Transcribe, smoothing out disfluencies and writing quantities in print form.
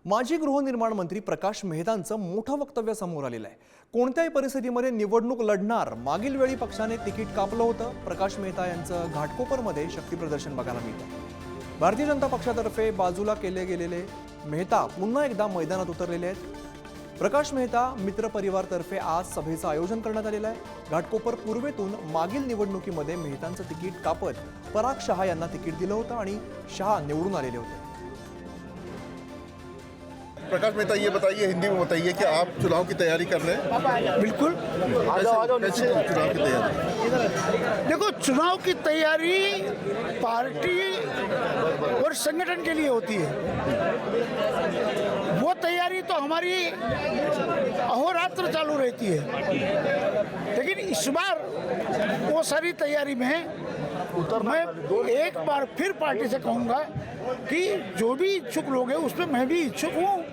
माजी गृहनिर्माण मंत्री प्रकाश मेहतांचं मोठं वक्तव्य समोर आलेलं आहे। कोणत्याही परिस्थितीमध्ये निवडणूक लढणार, मागील वेळी पक्षाने तिकीट कापलं होतं। प्रकाश मेहता यांचं घाटकोपरमध्ये शक्ती प्रदर्शन बघायला मिळतं। भारतीय जनता पक्षातर्फे बाजूला केले गेलेले मेहता पुन्हा एकदा मैदानात उतरलेले आहेत। प्रकाश मेहता मित्र परिवारतर्फे आज सभेचं आयोजन करण्यात आलेलं आहे। घाटकोपर पूर्वेतून मागील निवडणुकीमध्ये मेहतांचं तिकीट कापत पराग शहा यांना तिकीट दिलं होतं आणि शहा निवडून आलेले होते। प्रकाश मेहता, ये बताइए, हिंदी में बताइए कि आप चुनाव की तैयारी कर रहे हैं। बिल्कुल। कैसे चुनाव की तैयारी? देखो, चुनाव की तैयारी पार्टी और संगठन के लिए होती है। वो तैयारी तो हमारी अहोरात्र चालू रहती है, लेकिन इस बार वो सारी तैयारी में मैं एक बार फिर पार्टी से कहूँगा कि जो भी इच्छुक लोग हैं उसमें मैं भी इच्छुक हूँ।